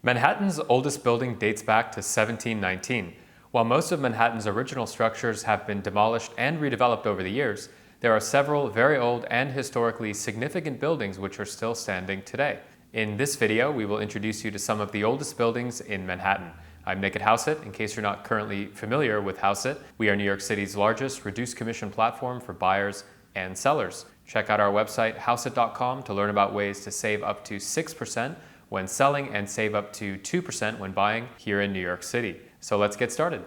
Manhattan's oldest building dates back to 1719. While most of Manhattan's original structures have been demolished and redeveloped over the years, there are several very old and historically significant buildings which are still standing today. In this video, we will introduce you to some of the oldest buildings in Manhattan. I'm Nick at Hauseit. In case you're not currently familiar with Hauseit, we are New York City's largest reduced commission platform for buyers and sellers. Check out our website, hauseit.com, to learn about ways to save up to 6% when selling and save up to 2% when buying here in New York City. So let's get started.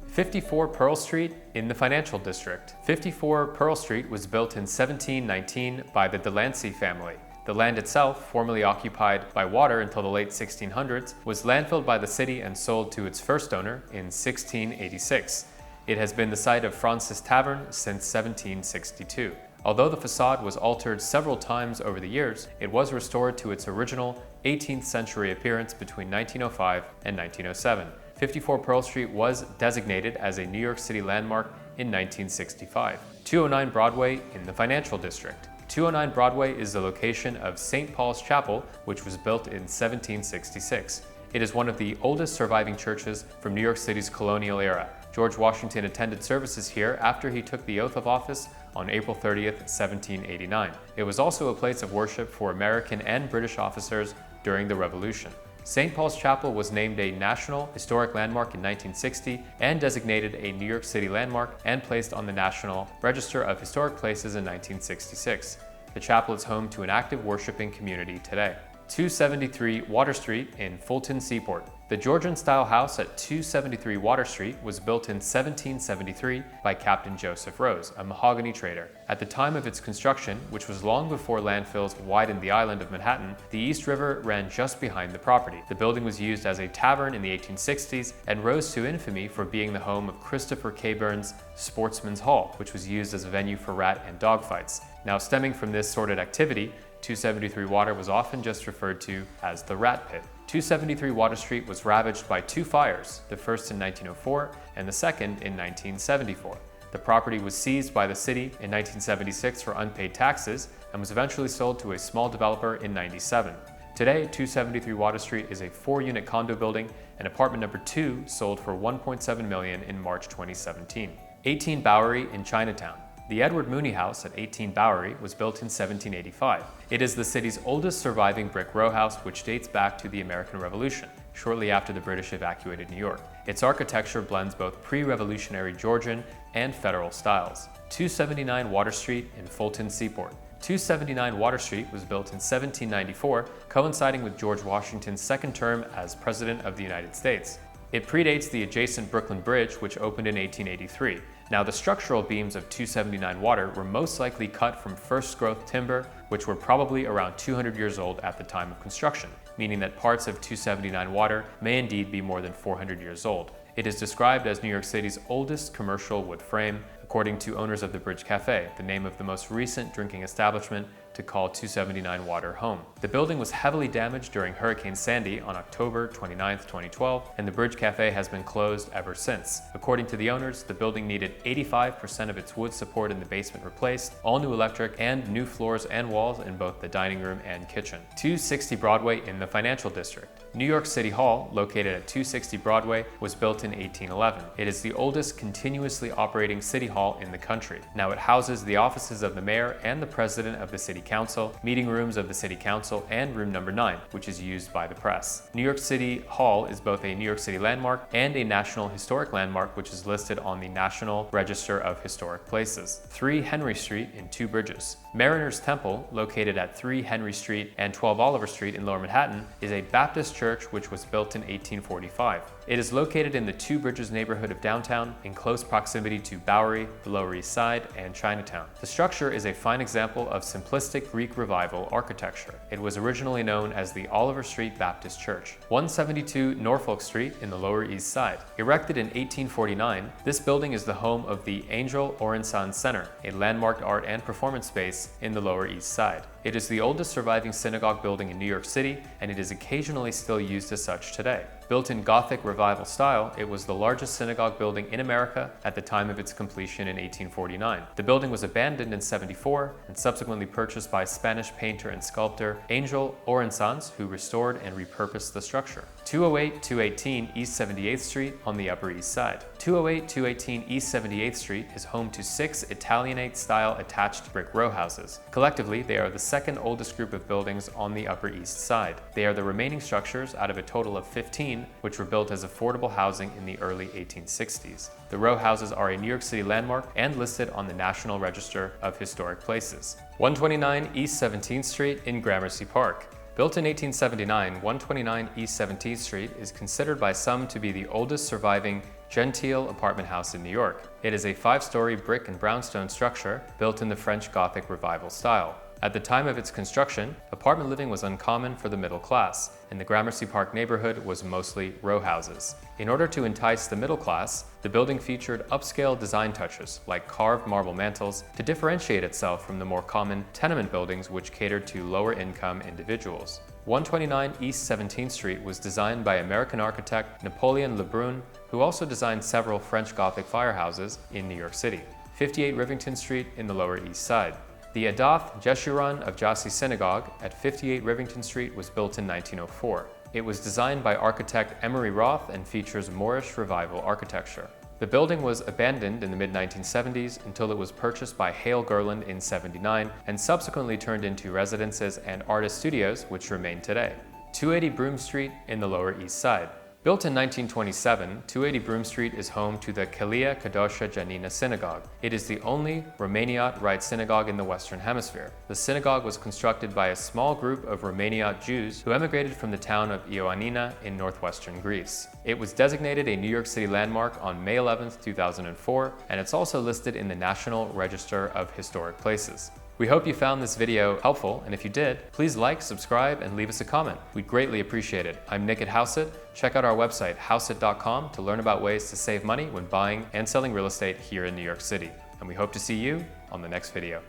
54 Pearl Street in the Financial District. 54 Pearl Street was built in 1719 by the Lancey family. The land itself, formerly occupied by water until the late 1600s, was landfilled by the city and sold to its first owner in 1686. It has been the site of Fraunces Tavern since 1762. Although the facade was altered several times over the years, it was restored to its original 18th century appearance between 1905 and 1907. 54 Pearl Street was designated as a New York City landmark in 1965. 209 Broadway in the Financial District. 209 Broadway is the location of St. Paul's Chapel, which was built in 1766. It is one of the oldest surviving churches from New York City's colonial era. George Washington attended services here after he took the oath of office on April 30th, 1789. It was also a place of worship for American and British officers during the Revolution. St. Paul's Chapel was named a National Historic Landmark in 1960 and designated a New York City landmark and placed on the National Register of Historic Places in 1966. The chapel is home to an active worshiping community today. 273 Water Street in Fulton Seaport. The Georgian-style house at 273 Water Street was built in 1773 by Captain Joseph Rose, a mahogany trader. At the time of its construction, which was long before landfills widened the island of Manhattan, the East River ran just behind the property. The building was used as a tavern in the 1860s and rose to infamy for being the home of Christopher K. Byrne's Sportsman's Hall, which was used as a venue for rat and dog fights. Now, stemming from this sordid activity, 273 Water was often just referred to as the Rat Pit. 273 Water Street was ravaged by two fires, the first in 1904 and the second in 1974. The property was seized by the city in 1976 for unpaid taxes and was eventually sold to a small developer in 1997. Today, 273 Water Street is a 4-unit condo building, and apartment number 2 sold for $1.7 million in March 2017. 18 Bowery in Chinatown. The Edward Mooney House at 18 Bowery was built in 1785. It is the city's oldest surviving brick row house, which dates back to the American Revolution, shortly after the British evacuated New York. Its architecture blends both pre-revolutionary Georgian and federal styles. 279 Water Street in Fulton Seaport. 279 Water Street was built in 1794, coinciding with George Washington's second term as President of the United States. It predates the adjacent Brooklyn Bridge, which opened in 1883. Now, the structural beams of 279 Water were most likely cut from first growth timber, which were probably around 200 years old at the time of construction, meaning that parts of 279 Water may indeed be more than 400 years old. It is described as New York City's oldest commercial wood frame, according to owners of the Bridge Cafe, the name of the most recent drinking establishment to call 279 Water home. The building was heavily damaged during Hurricane Sandy on October 29, 2012, and the Bridge Cafe has been closed ever since. According to the owners, the building needed 85% of its wood support in the basement replaced, all new electric, and new floors and walls in both the dining room and kitchen. 260 Broadway in the Financial District. New York City Hall, located at 260 Broadway, was built in 1811. It is the oldest continuously operating city hall in the country. Now, it houses the offices of the mayor and the president of the city council, meeting rooms of the city council, and room number 9, which is used by the press. New York City Hall is both a New York City landmark and a National Historic Landmark, which is listed on the National Register of Historic Places. 3 Henry Street in Two Bridges. Mariners Temple, located at 3 Henry Street and 12 Oliver Street in Lower Manhattan, is a Baptist church which was built in 1845. It is located in the Two Bridges neighborhood of downtown, in close proximity to Bowery, the Lower East Side, and Chinatown. The structure is a fine example of simplistic Greek Revival architecture. It was originally known as the Oliver Street Baptist Church. 172 Norfolk Street in the Lower East Side. Erected in 1849, this building is the home of the Angel Orensan Center, a landmark art and performance space in the Lower East Side. It is the oldest surviving synagogue building in New York City, and it is occasionally still used as such today. Built in Gothic Revival style, it was the largest synagogue building in America at the time of its completion in 1849. The building was abandoned in '74 and subsequently purchased by Spanish painter and sculptor Angel Orensanz, who restored and repurposed the structure. 208-218 East 78th Street on the Upper East Side. 208-218 East 78th Street is home to 6 Italianate-style attached brick row houses. Collectively, they are the second oldest group of buildings on the Upper East Side. They are the remaining structures out of a total of 15, which were built as affordable housing in the early 1860s. The row houses are a New York City landmark and listed on the National Register of Historic Places. 129 East 17th Street in Gramercy Park. Built in 1879, 129 East 17th Street is considered by some to be the oldest surviving genteel apartment house in New York. It is a 5-story brick and brownstone structure built in the French Gothic Revival style. At the time of its construction, apartment living was uncommon for the middle class, and the Gramercy Park neighborhood was mostly row houses. In order to entice the middle class, the building featured upscale design touches like carved marble mantels to differentiate itself from the more common tenement buildings which catered to lower-income individuals. 129 East 17th Street was designed by American architect Napoleon Lebrun, who also designed several French Gothic firehouses in New York City. 58 Rivington Street in the Lower East Side. The Adath Jeshurun of Jassy Synagogue at 58 Rivington Street was built in 1904. It was designed by architect Emery Roth and features Moorish Revival architecture. The building was abandoned in the mid-1970s until it was purchased by Hale Gerland in '79 and subsequently turned into residences and artist studios, which remain today. 280 Broome Street in the Lower East Side. Built in 1927, 280 Broome Street is home to the Kelia Kadosha Janina Synagogue. It is the only Romaniot Rite synagogue in the Western Hemisphere. The synagogue was constructed by a small group of Romaniot Jews who emigrated from the town of Ioannina in northwestern Greece. It was designated a New York City landmark on May 11, 2004, and it's also listed in the National Register of Historic Places. We hope you found this video helpful, and if you did, please like, subscribe, and leave us a comment. We'd greatly appreciate it. I'm Nick at Hauseit. Check out our website, hauseit.com, to learn about ways to save money when buying and selling real estate here in New York City. And we hope to see you on the next video.